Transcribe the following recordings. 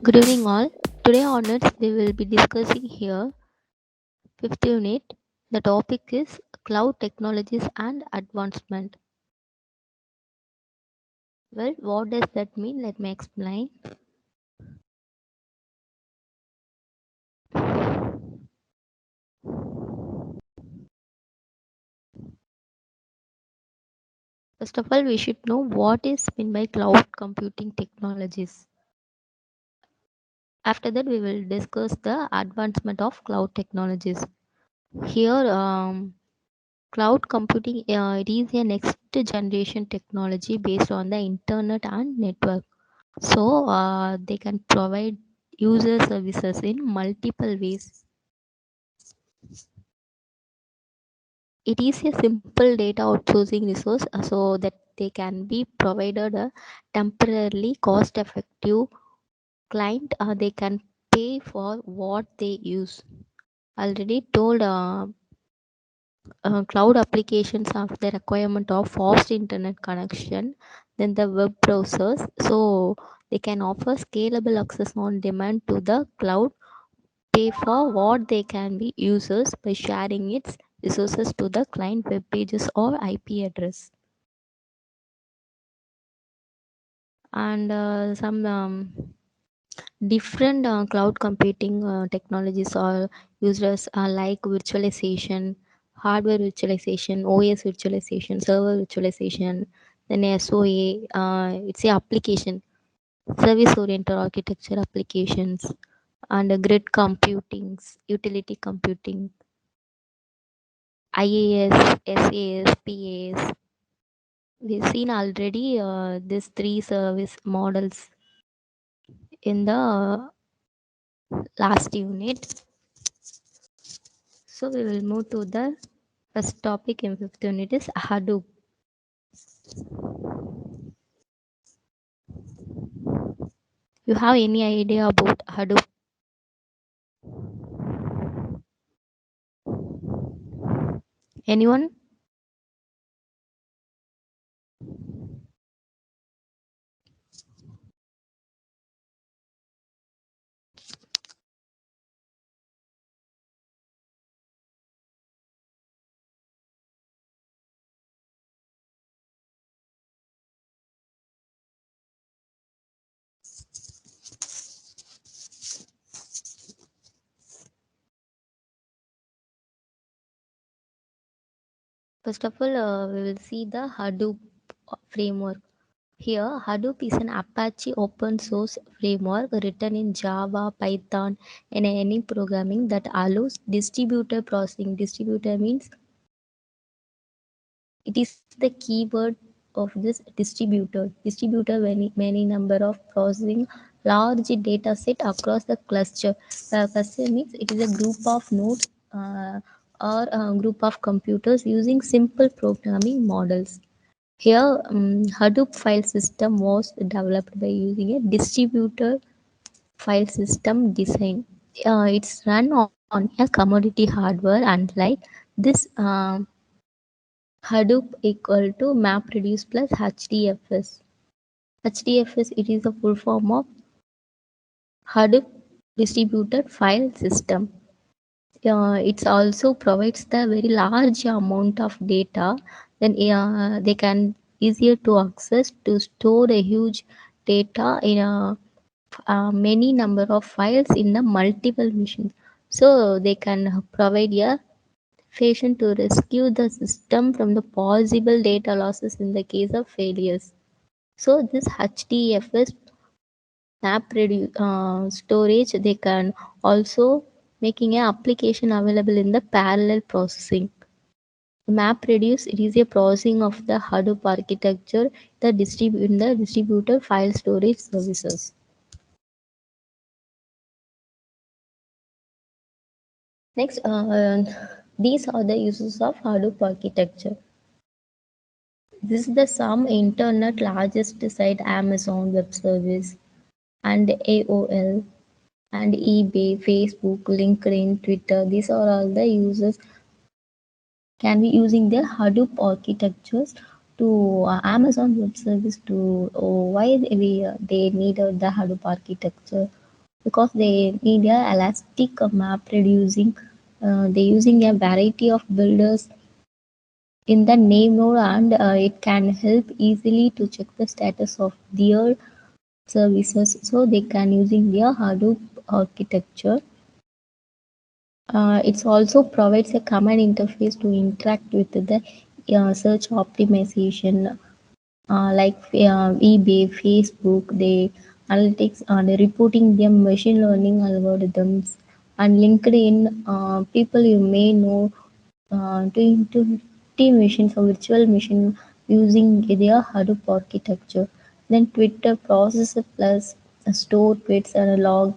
Good evening, all. Today onwards, we will be discussing here fifth unit. The topic is cloud technologies and advancement. Well, what does that mean? Let me explain. First of all, we should know what is meant by cloud computing technologies. After that, we will discuss the advancement of cloud technologies. Here, cloud computing it is a next generation technology based on the internet and network. So they can provide user services in multiple ways. It is a simple data outsourcing resource so that they can be provided a temporarily cost effective client. They can pay for what they use. Already told cloud applications have the requirement of fast internet connection, then the web browsers. So they can offer scalable access on demand to the cloud, pay for what they can be users by sharing its resources to the client web pages or IP address. And some different cloud computing technologies are used as like virtualization, hardware virtualization, OS virtualization, server virtualization, then SOA. It's a application, service oriented architecture applications, and grid computing, utility computing, IaaS, SaaS, PaaS. We've seen already these three service models in the last unit. So we will move to the first topic in fifth unit is Hadoop. You have any idea about Hadoop? Anyone? First of all, we will see the Hadoop framework. Here, Hadoop is an Apache open source framework written in Java, Python, and any programming that allows distributed processing. Distributor means it is the keyword of this distributor. Distributor many number of processing large data set across the cluster. Cluster means it is a group of nodes or a group of computers using simple programming models. Here, Hadoop file system was developed by using a distributor file system design. It's run on a commodity hardware, unlike this. Hadoop equal to MapReduce plus HDFS. HDFS, it is a full form of Hadoop Distributed File System. It also provides the very large amount of data. Then they can easier to access to store a huge data in many number of files in a multiple machines. So they can provide a fashion to rescue the system from the possible data losses in the case of failures. So this HDFS storage, they can also making an application available in the parallel processing. MapReduce, it is a processing of the Hadoop architecture in the distributed file storage services. Next, these are the uses of Hadoop architecture. This is the some internet largest site Amazon Web Service and AOL and eBay, Facebook, LinkedIn, Twitter. These are all the users can be using their Hadoop architectures to Amazon Web Service to why they needed the Hadoop architecture. because they need a elastic map reducing. They using a variety of builders in the name node, and it can help easily to check the status of their services. So they can using their Hadoop architecture. It also provides a command interface to interact with the search optimization, like eBay, Facebook, the analytics and reporting their machine learning algorithms, and LinkedIn. People you may know to team machines or virtual machine using their Hadoop architecture. Then Twitter processor plus store tweets and log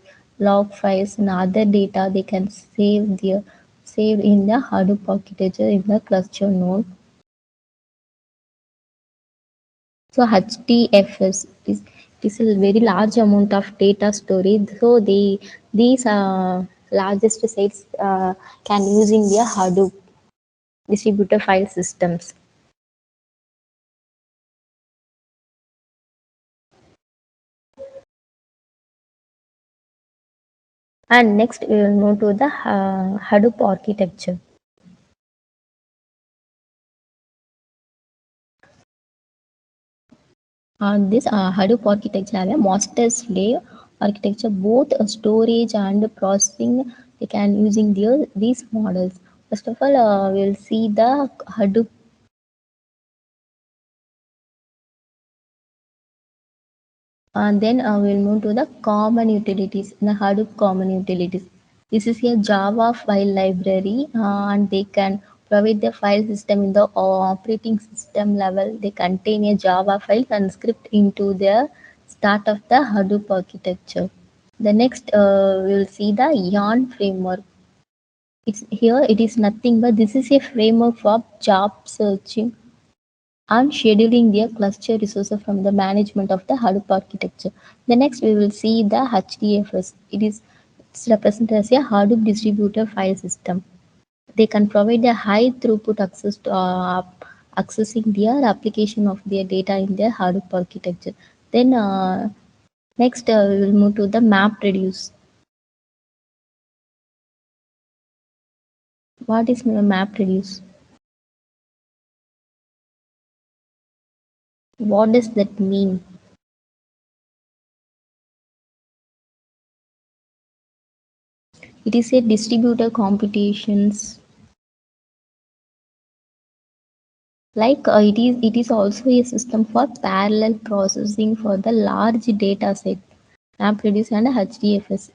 files and other data they can save in the Hadoop architecture in the cluster node. So HDFS is a very large amount of data storage. So these largest sites can using their Hadoop distributed file systems. And next we will move to the Hadoop architecture. This Hadoop architecture have a master slave architecture, both storage and processing. They can using these models. First of all, we'll see the Hadoop. And then we'll move to the common utilities, the Hadoop common utilities. This is a Java file library, and they can provide the file system in the operating system level. They contain a Java file and script into the start of the Hadoop architecture. The next we'll see the Yarn framework. It's here. It is nothing but this is a framework for job searching and scheduling their cluster resources from the management of the Hadoop architecture. The next we will see the HDFS. It's represented as a Hadoop distributed file system. They can provide a high throughput access to accessing their application of their data in their Hadoop architecture. Then next we will move to the MapReduce. What is MapReduce? What does that mean? It is a distributed computations. Like it is also a system for parallel processing for the large data set. MapReduce and HDFS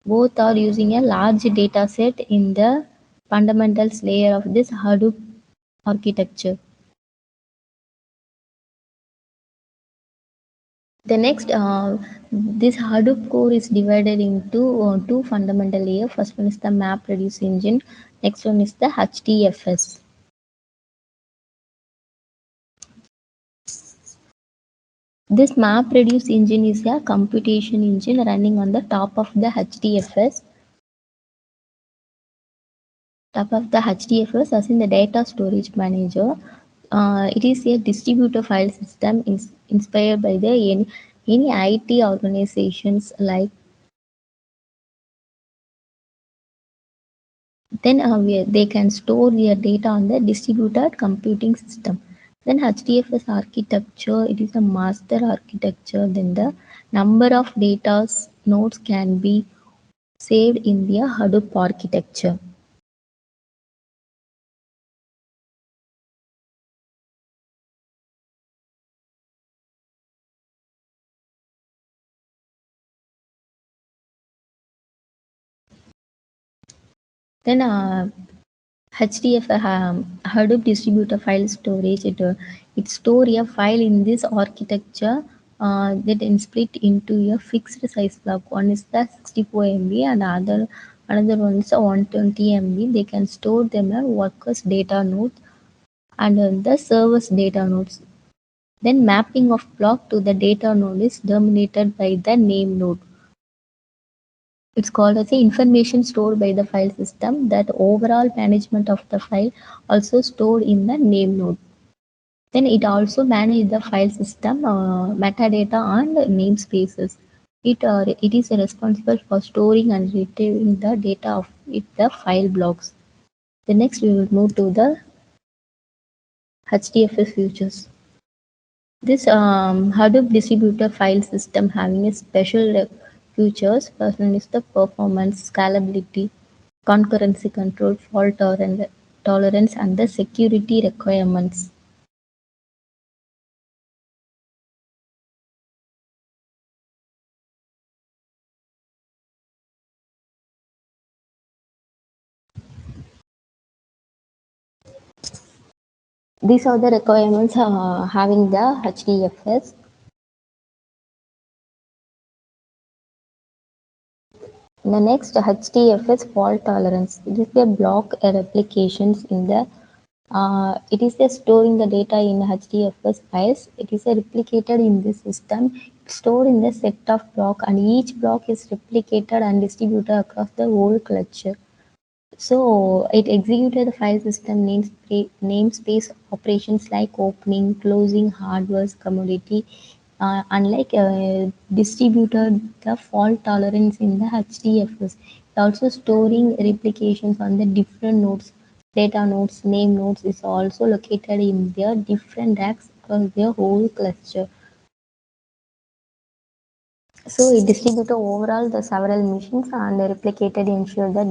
both are using a large data set in the fundamentals layer of this Hadoop architecture. The next, this Hadoop core is divided into two fundamental layers. First one is the MapReduce engine. Next one is the HDFS. This MapReduce engine is a computation engine running on the top of the HDFS. As in the data storage manager. It is a distributed file system inspired by any IT organizations like. Then they can store their data on the distributed computing system. Then HDFS architecture, it is a master architecture. Then the number of data nodes can be saved in the Hadoop architecture. Then HDF Hadoop distributed file storage. It store a file in this architecture that is split into a fixed size block. One is the 64 MB and another one is a 120 MB. They can store them as workers data nodes and the servers data nodes. Then mapping of block to the data node is dominated by the name node. It's called as the information stored by the file system. That overall management of the file also stored in the name node. Then it also manages the file system metadata and namespaces. It is responsible for storing and retrieving the data of the file blocks. The next we will move to the HDFS features. This Hadoop distributed file system having a special features. First one is the performance, scalability, concurrency control, tolerance, and the security requirements. These are the requirements having the HDFS. The next HDFS fault tolerance. It is the block replications in the it is a storing the data in HDFS files. It is a replicated in the system, stored in the set of block, and each block is replicated and distributed across the whole cluster. So it executed the file system namespace operations like opening, closing, hardware, commodity. Unlike distributed the fault tolerance in the HDFS, also storing replications on the different nodes, data nodes, name nodes is also located in their different racks across their whole cluster. So it distributed overall the several missions and replicated ensure the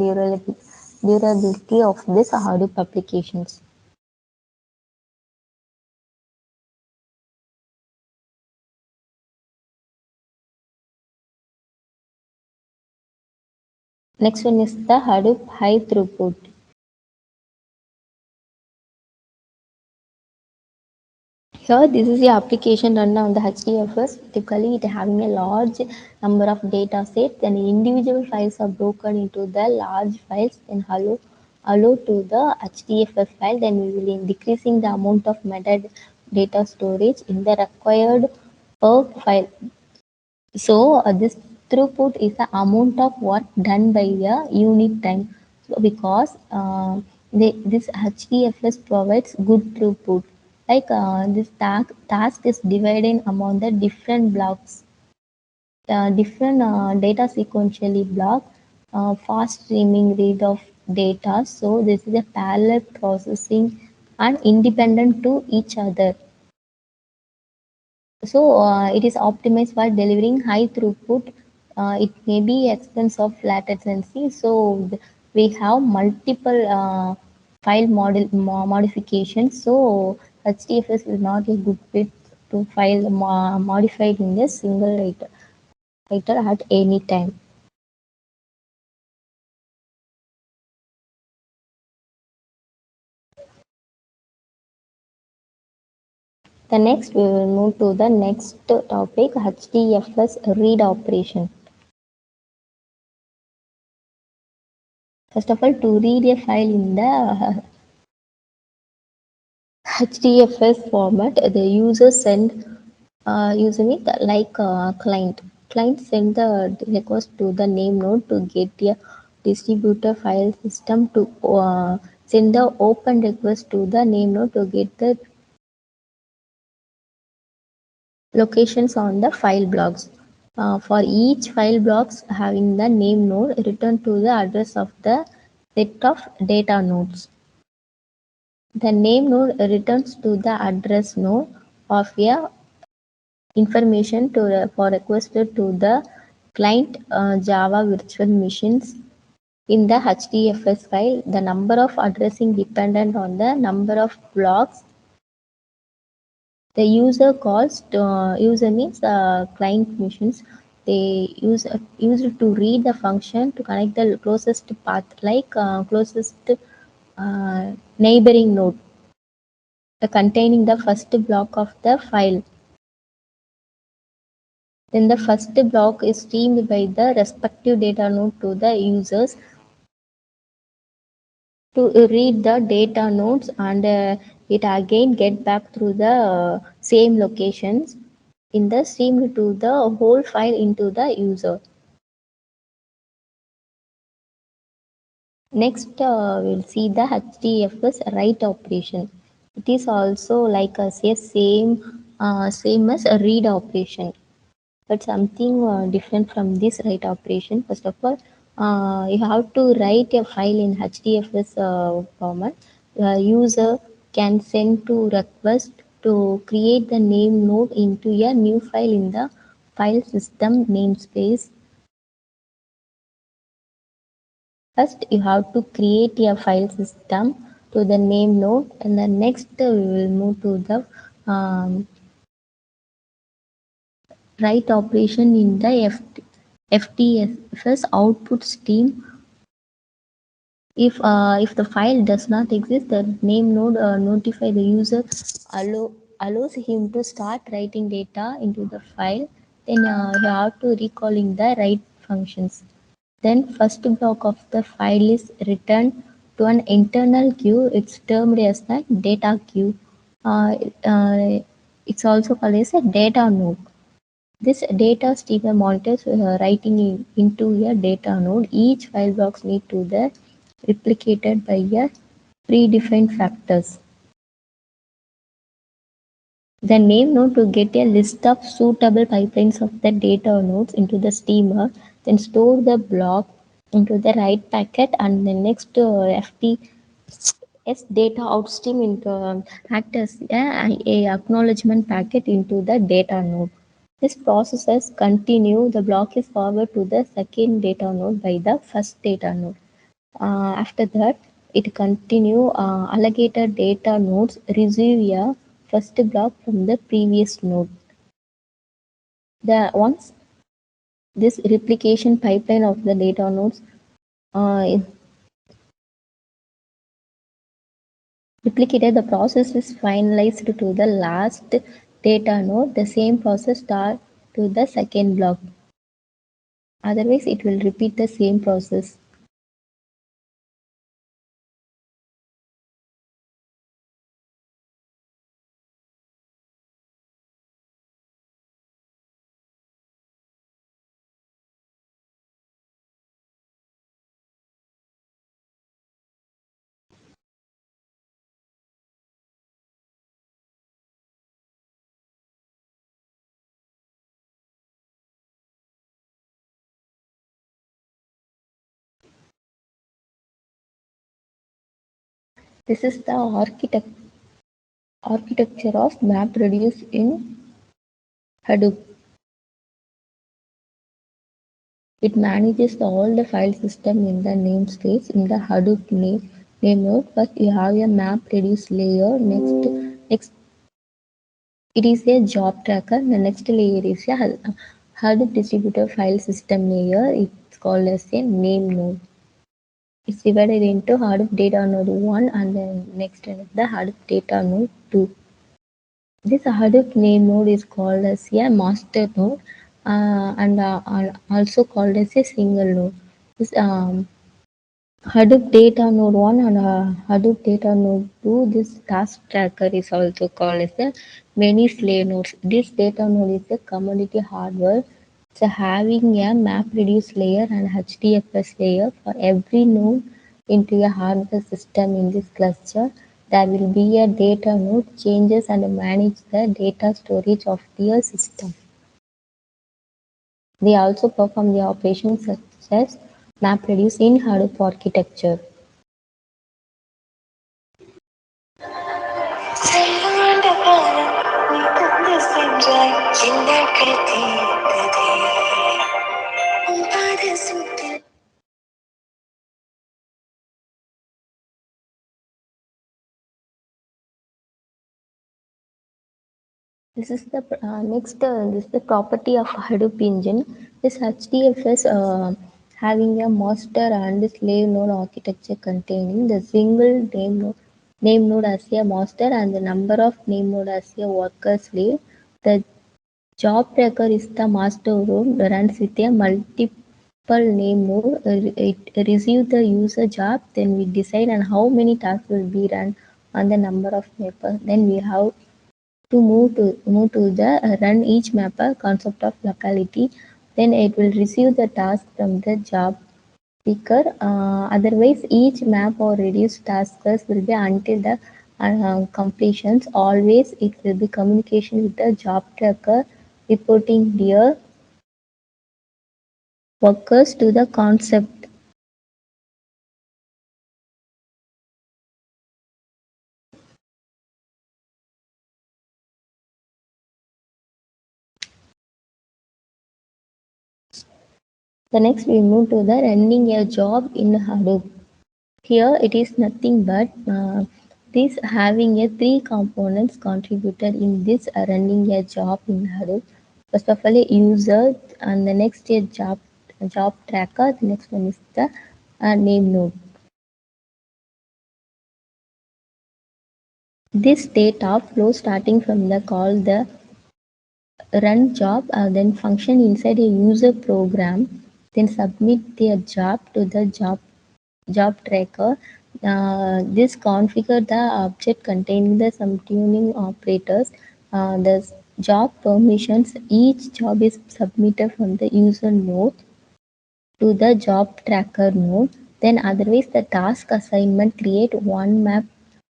durability of this Hadoop applications. Next one is the Hadoop high throughput. Here, this is the application run on the HDFS. Typically, it having a large number of data sets, and individual files are broken into the large files. Then allow to the HDFS file. Then we will be decreasing the amount of metadata storage in the required per file. So this throughput is the amount of work done by a unit time. So because this HDFS provides good throughput. Like this task is divided among the different blocks, different data sequentially block, fast streaming rate of data. So this is a parallel processing and independent to each other. So it is optimized for delivering high throughput. It may be expense of latency. So we have multiple file modifications. So HDFS is not a good fit to file modified in a single writer at any time. The next we will move to the next topic, HDFS read operation. First of all, to read a file in the HDFS format, the user send using it like client. Client send the request to the name node to get a distributor file system to send the open request to the name node to get the locations on the file blocks. For each file blocks having the name node, return to the address of the set of data nodes. The name node returns to the address node of a information for requested to the client Java virtual machines. In the HDFS file, the number of addressing dependent on the number of blocks the user calls. User means client machines. They use it to read the function to connect the closest path, like closest neighboring node containing the first block of the file. Then the first block is streamed by the respective data node to the users to read the data nodes, and it again get back through the same locations in the stream to the whole file into the user. Next, we'll see the HDFS write operation. It is also like a same as a read operation. but something different from this write operation. First of all, you have to write a file in HDFS format. User can send to request to create the name node into a new file in the file system namespace. First, you have to create a file system to the name node, and then next we will move to the write operation in the FTFS output stream. If the file does not exist, the name node notify the user, allows him to start writing data into the file. Then you have to recalling the write functions. Then first block of the file is returned to an internal queue. It's termed as the data queue. Uh, uh, it's also called as a data node. This data stream monitors writing into a data node. Each file blocks need to be replicated by a predefined factors. The name node to get a list of suitable pipelines of the data nodes into the steamer, then store the block into the write packet, and the next FTS data outstream into act as a acknowledgement packet into the data node. This processes continue. The block is forwarded to the second data node by the first data node. After that, it continue allocated data nodes receive a first block from the previous node. The once this replication pipeline of the data nodes is replicated, the process is finalized to the last data node. The same process start to the second block. Otherwise, it will repeat the same process. This is the architecture of MapReduce in Hadoop. It manages all the file system in the namespace in the Hadoop name node. First, you have a MapReduce layer. Next, it is a job tracker. The next layer is a Hadoop distributed file system layer. It's called as a name node. It's divided into Hadoop data node 1 and then next is the Hadoop data node 2. This Hadoop name node is called as a master node and also called as a single node. This Hadoop data node 1 and Hadoop data node 2, this task tracker is also called as a many slave nodes. This data node is a commodity hardware. It's having a MapReduce layer and HDFS layer for every node into a hardware system in this cluster. There will be a data node changes and manage the data storage of their system. They also perform the operations such as MapReduce in Hadoop architecture. செல்வாண்ட காலம் நீ தந்து சென்றாய் எண்ணங்கள் தீர்ந்ததே உன் பாத சுற்றில். This is the next. This is the property of Hadoop engine. This HDFS having a master and slave node architecture containing the single name node as a master and the number of name node as a worker slave. The job tracker is the master node runs with a multiple name node. It receives the user job. Then we decide on how many tasks will be run on the number of mapper. Then we have to move to the run each mapper concept of locality. Then it will receive the task from the job picker. Otherwise, each map or reduced tasks will be until the completions. Always, it will be communication with the job tracker reporting here. workers to the concept. The next we move to the running a job in Hadoop. Here it is nothing but this having a three components contributed in this running a job in Hadoop. First of all, a user, and the next a job tracker. The next one is the name node. This data flow starting from the call the run job, then function inside a user program, then submit their job to the job tracker. This configure the object containing the some tuning operators. The job permissions. Each job is submitted from the user node to the job tracker node. Then otherwise the task assignment create one map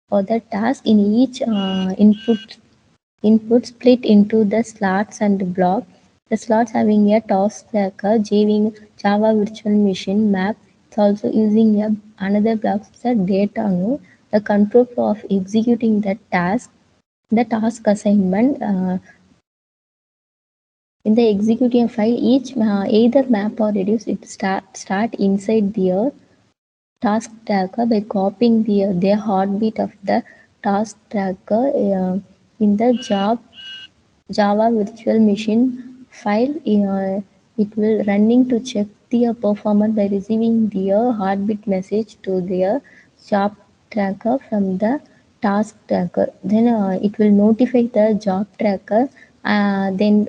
for the task in each input split into the slots and block. The slots having a task tracker, Java Virtual Machine map. It's also using another block the data node, the control flow of executing the task assignment. In the executing file, each either map or reduce it start inside their task tracker by copying their heartbeat of the task tracker in the Java Virtual Machine file. It will running to check their performance by receiving their heartbeat message to their job tracker from the task tracker. Then it will notify the job tracker. Then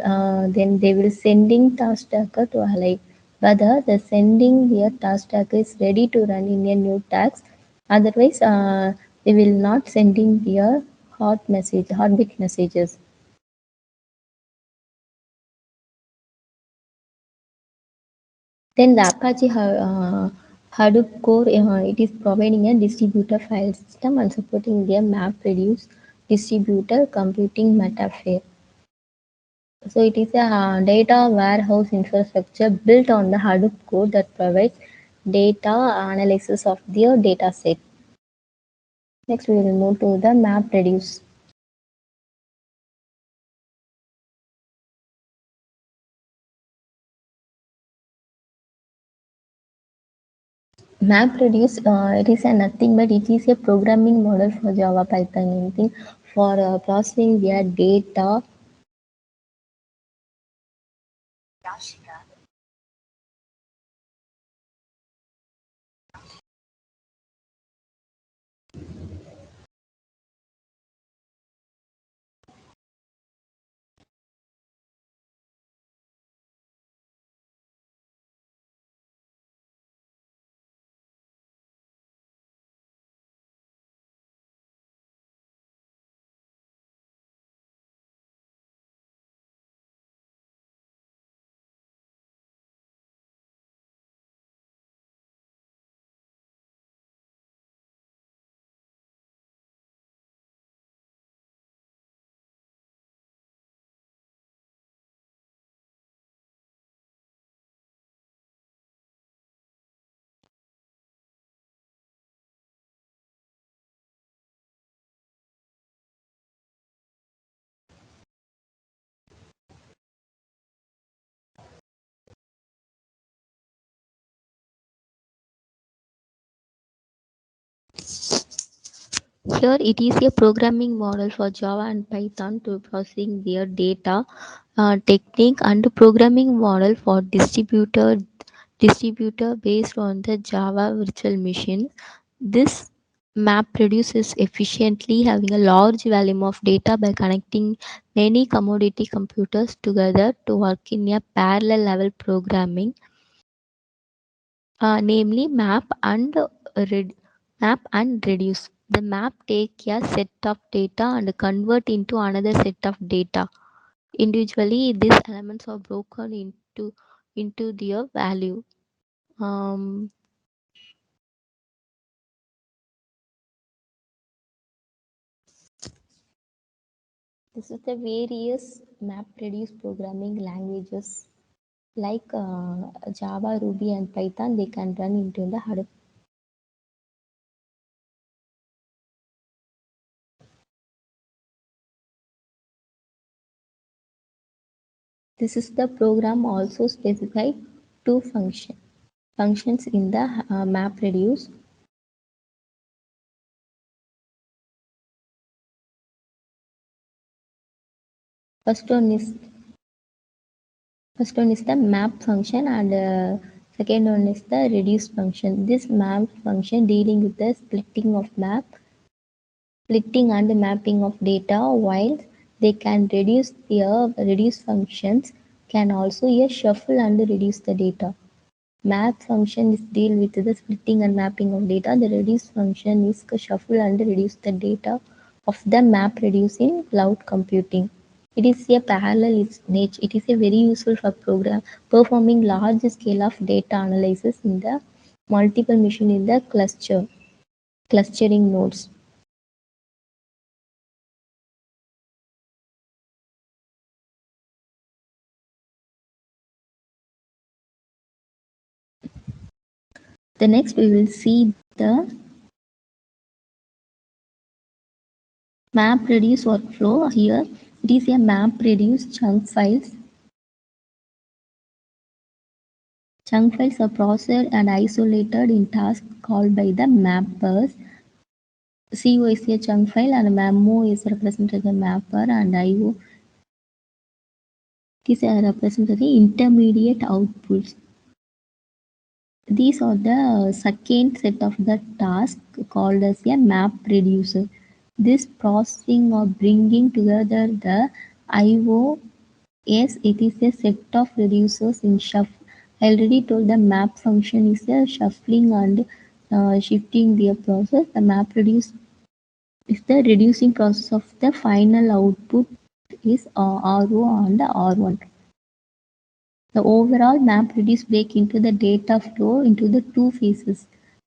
they will sending task tracker to highlight whether the sending their task tracker is ready to run in a new task. Otherwise, they will not sending their heartbeat messages. Then the Apache Hadoop core, it is providing a distributed file system and supporting the MapReduce distributed computing metaphor. So it is a data warehouse infrastructure built on the Hadoop core that provides data analysis of their data set. Next, we will move to the MapReduce. MapReduce, it is a nothing but it is a programming model for Java, Python, anything for processing their data. Here it is a programming model for Java and Python to processing their data technique and programming model for distributor based on the Java virtual machine. This map produces efficiently having a large volume of data by connecting many commodity computers together to work in a parallel level programming, namely red, map and reduce. The map take a set of data and convert into another set of data. Individually, these elements are broken into their value. Um, this is the various map reduce programming languages. like Java, Ruby, and Python, they can run into the Hadoop. This is the program also specify two functions in the MapReduce. First one is First one is the map function and second one is the reduce function. This map function dealing with the splitting and mapping of data, while they can reduce functions can also shuffle and reduce the data. Map function is deal with the splitting and mapping of data. The reduce function is shuffle and reduce the data of the map reduce in cloud computing. It is a parallel nature. It is a very useful for program performing large scale of data analysis in the multiple machine in the clustering nodes. The next we will see the map reduce workflow. Here it is a map reduce chunk files. Chunk files are processed and isolated in tasks called by the mappers. CO is a chunk file and memo is represented the mapper and IO is represented the intermediate outputs. These are the second set of the task called as a map reducer. This processing or bringing together the IO, yes, it is a set of reducers in shuffle. I already told the map function is a shuffling and shifting the process. The map reduce is the reducing process of the final output is RO and R1. The overall map reduce break into the data flow into the two phases,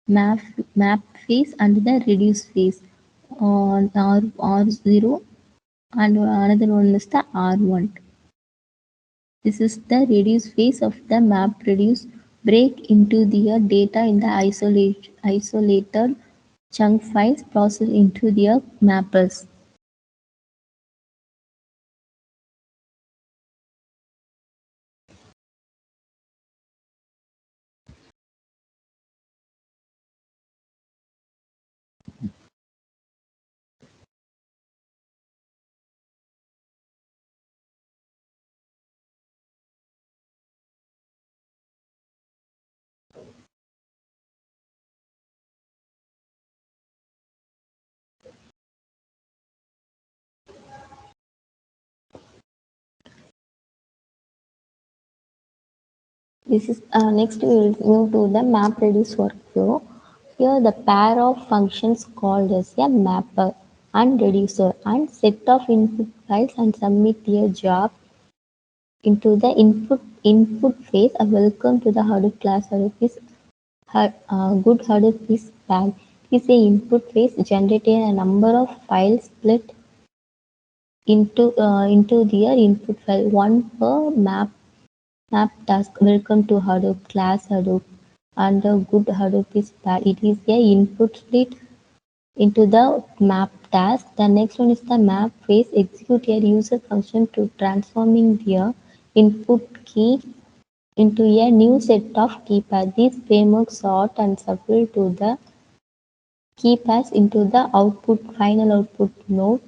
map, map phase and the reduce phase on R0 and another one is the R1. This is the reduce phase of the map reduce break into the data in the isolated chunk files processed into the mappers. This is next we will move to the map reduce workflow. Here the pair of functions called as a mapper and reducer and set of input files and submit a job into the input phase. A welcome to the Hadoop class. Hadoop is good. Hadoop is bad. Is a input phase generating a number of files split into their input file, one per map task. Welcome to Hadoop class Hadoop and the good Hadoop is bad. It is a input split into the map task. The next one is the map phase. Execute a user function to transforming their input key into a new set of keypads. These frameworks sort and shuffle to the keypads into the final output node.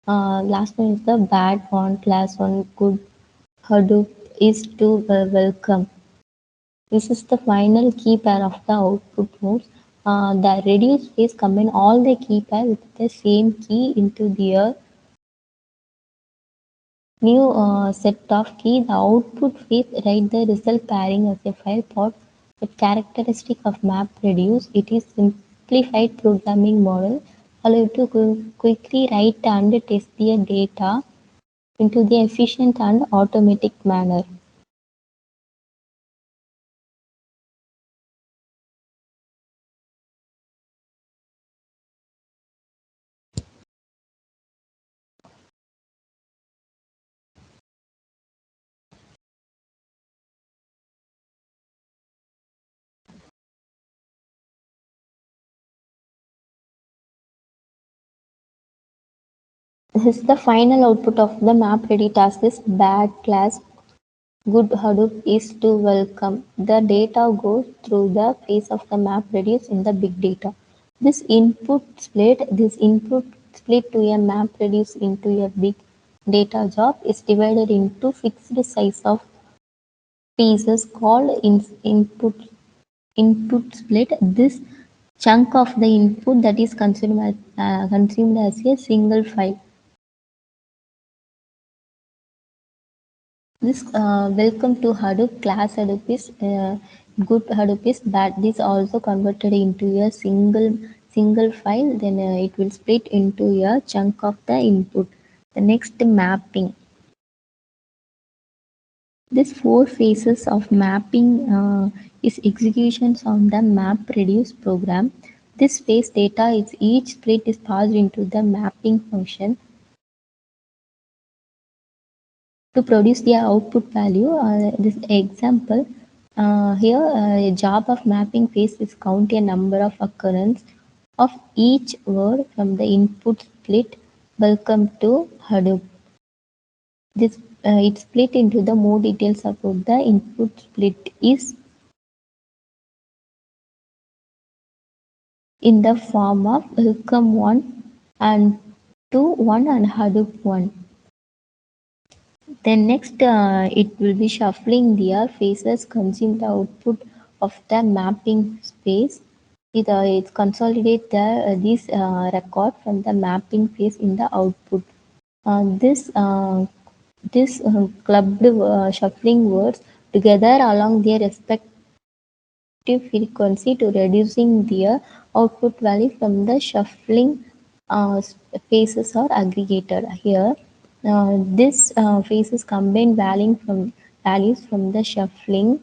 Last one is the bad one, class one, good Hadoop is to welcome. This is the final key pair of the output nodes. The reduce phase combine all the key pair with the same key into their new set of key. The output phase write the result pairing as a file path. The characteristic of map reduce. It is simplified programming model allow you to quickly write and test the data into the efficient and automatic manner. This is the final output of the map ready task is bad class. Good Hadoop is to welcome. The data goes through the phase of the map reduce in the big data. This input split to a map reduce into a big data job is divided into fixed size of pieces called input split. This chunk of the input that is consumed as a single file. This welcome to Hadoop class Hadoop is good Hadoop is bad. This also converted into a single file. Then it will split into a chunk of the input. The next mapping. This four phases of mapping is executions on the map reduce program. This phase data is each split is passed into the mapping function to produce the output value. This example here a job of mapping phase is count a number of occurrence of each word from the input split. Welcome to Hadoop. This it split into the more details about the input split is in the form of welcome 1 and 2 1 and Hadoop 1. Then next it will be shuffling the phases consume the output of the mapping space. It consolidate this record from the mapping phase in the output. This clubbed shuffling words together along their respective frequency to reducing their output value from the shuffling phases are aggregated. Here, this phases combine values from the shuffling.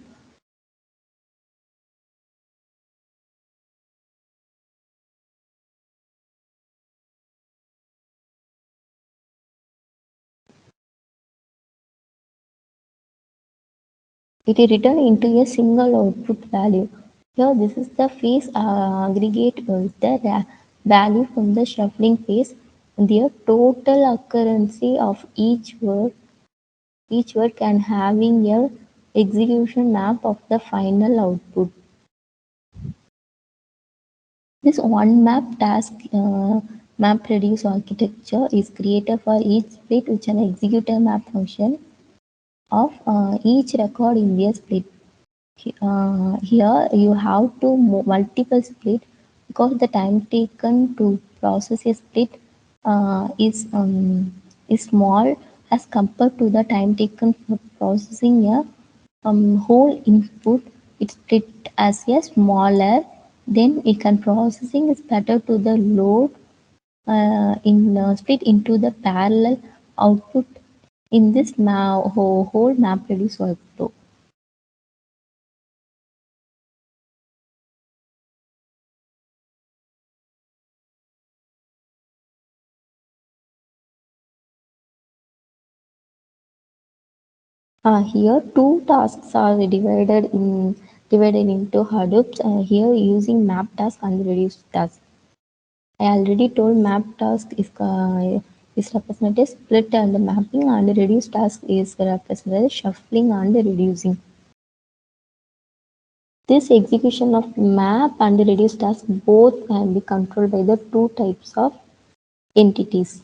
It is written into a single output value. Here, this is the phase aggregate with the value from the shuffling phase. The total occurrence of each word can having a execution map of the final output. This one map reduce architecture is created for each split which an executor map function of each record in the split. Here you have to multiple split because the time taken to process a split is small as compared to the time taken for processing a whole input. It's split as a smaller, then it can processing is better to the load in split into the parallel output in this whole map reduce workflow. Here two tasks are divided into Hadoop. Here using map task and reduce task. I already told map task is represented split and mapping, and reduce task is represented shuffling and reducing. This execution of map and reduce task both can be controlled by the two types of entities.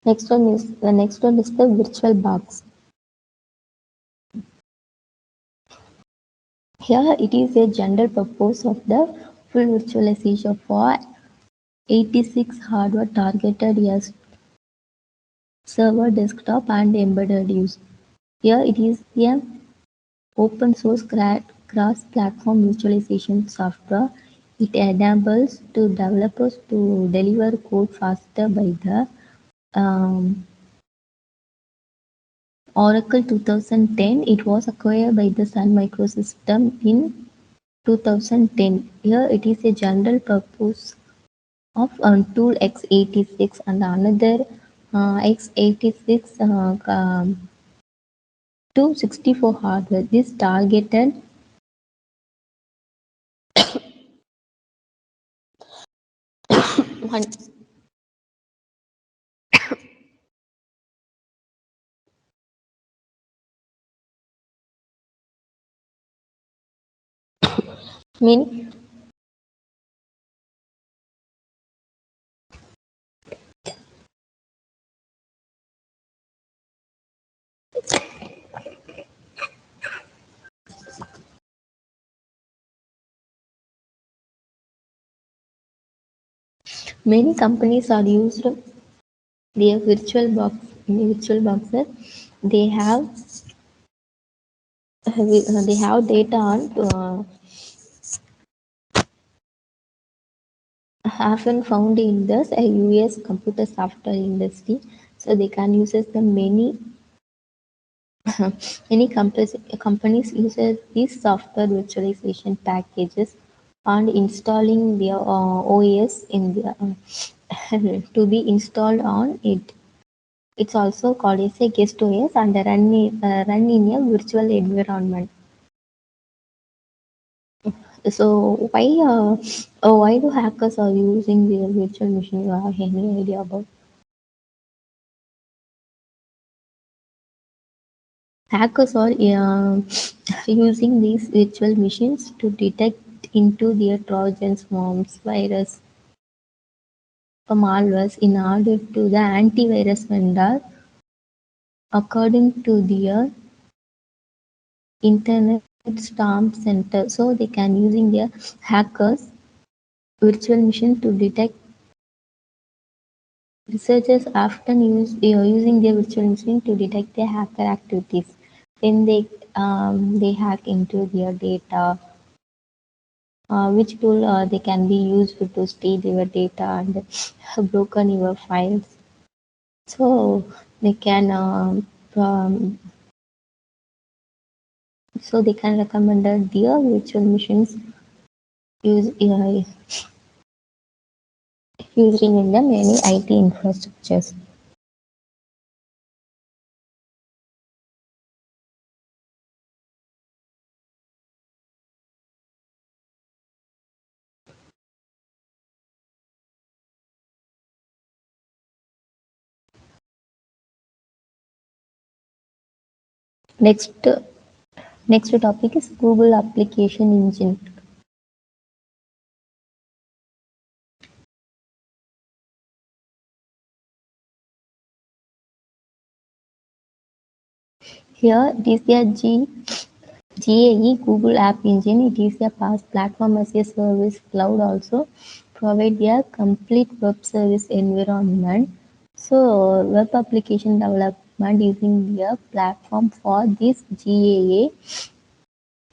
Next one is the virtual box. Here it is a general purpose of the full virtualization for 86 hardware targeted as server, desktop, and embedded use. Here it is a open source cross-platform virtualization software. It enables to developers to deliver code faster by the um, Oracle 2010. It was acquired by the Sun Microsystem in 2010. Here it is a general purpose of tool x86 and another x86 to 64 hardware. This targeted one many many companies are used their virtual boxes. They have they have data on often found in the US computer software industry. So they can use the many companies uses these software virtualization packages and installing their OS in their to be installed on it. It's also called as a guest OS and run in a virtual environment. So why do hackers are using their virtual machine? You have any idea about? Hackers are using these virtual machines to detect into their Trojans, worms, virus, or malwares in order to the antivirus vendor, according to their Internet Storm Center. So they can using their hackers virtual machine to detect. Researchers often use using their virtual machine to detect their hacker activities. Then they hack into their data. Which tool they can be used to steal your data and broken your files. So they can so they can recommend their virtual machines use using in the many IT infrastructures. Next next topic is Google application engine. Here it is the GAE Google App Engine. It is a past platform as a service cloud also provide a complete web service environment. So web application development using the platform for this GAA.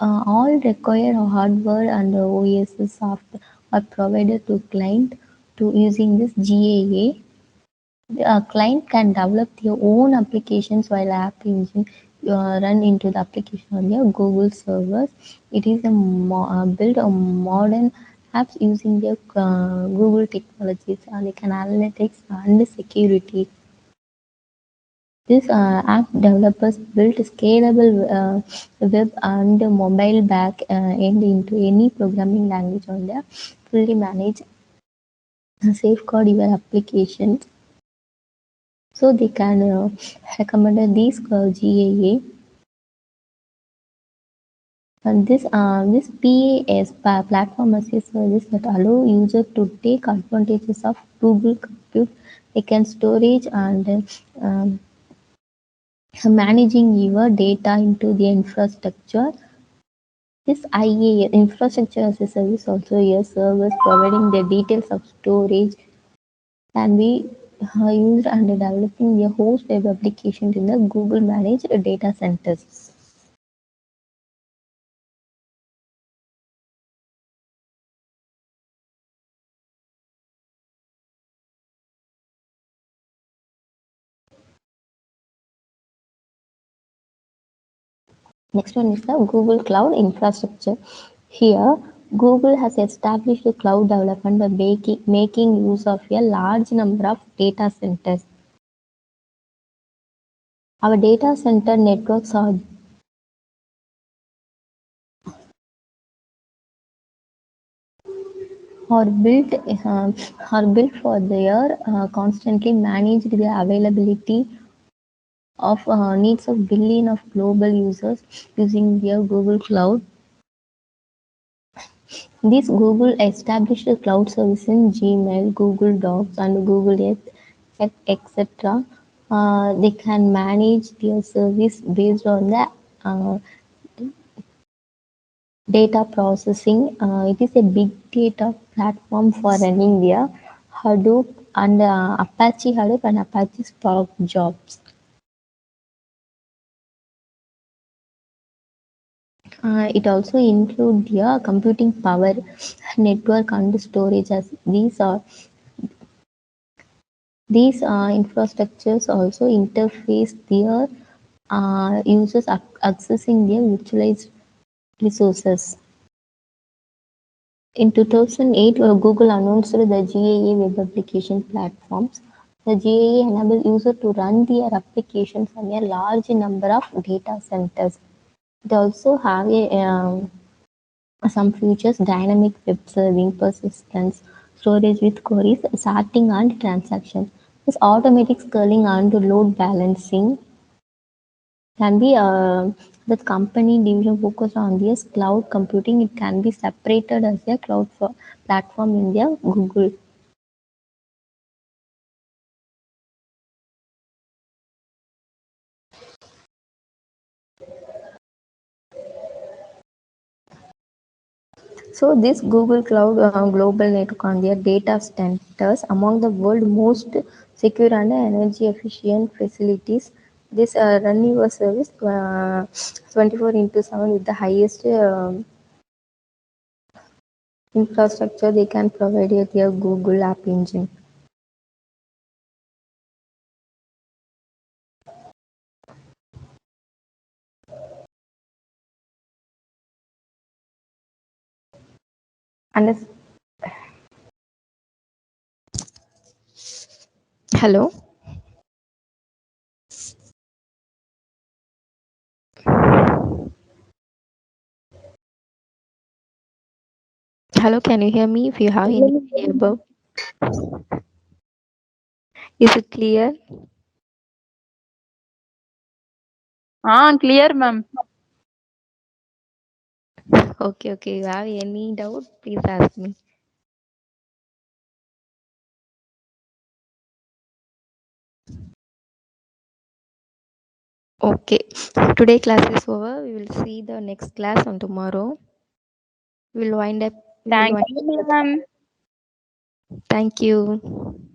All required hardware and OS software are provided to client to using this GAA. A client can develop their own applications while App Engine run into the application on their Google servers. It is a build a modern apps using their Google technologies, like an analytics and security. This app developers built scalable web and mobile back end into any programming language on the fully managed safeguard your application. So they can recommend these GAA and this PaaS platform as a service that allow user to take advantages of Google Compute. They can storage and managing your data into the infrastructure. This IaaS infrastructure as a service also a service providing the details of storage can be used and developing a host web applications in the Google managed data centers. Next one is the Google Cloud infrastructure. Here, Google has established a cloud development by making use of a large number of data centers. Our data center networks are built uh, are built for their constantly managed the availability of needs of billion of global users using their Google Cloud. This Google established a cloud service in Gmail, Google Docs, and Google Earth, etc. They can manage their service based on the uh, data processing. It is a big data platform for running their Hadoop and Apache Hadoop and Apache Spark jobs. It also includes their computing power, network, and storage. As these infrastructures also interface their users accessing their virtualized resources. In 2008, Google announced the GAA web application platforms. The GAA enables users to run their applications on a large number of data centers. It also have some features: dynamic web serving, persistence, storage with queries, sorting and transaction. This automatic scaling and load balancing can be the company division focused on this cloud computing. It can be separated as a cloud platform in their Google. So this Google Cloud global network on their data centers among the world most secure and energy efficient facilities. This run your service 24 into 7 with the highest infrastructure they can provide with their Google App Engine. And hello, hello, can you hear me? If you have any idea about, is it clear? Clear, ma'am. Okay, okay. You have any doubt? Please ask me. Okay. Today class is over. We will see the next class on tomorrow. We will wind up. We will Thank wind you, up. ma'am. Thank you.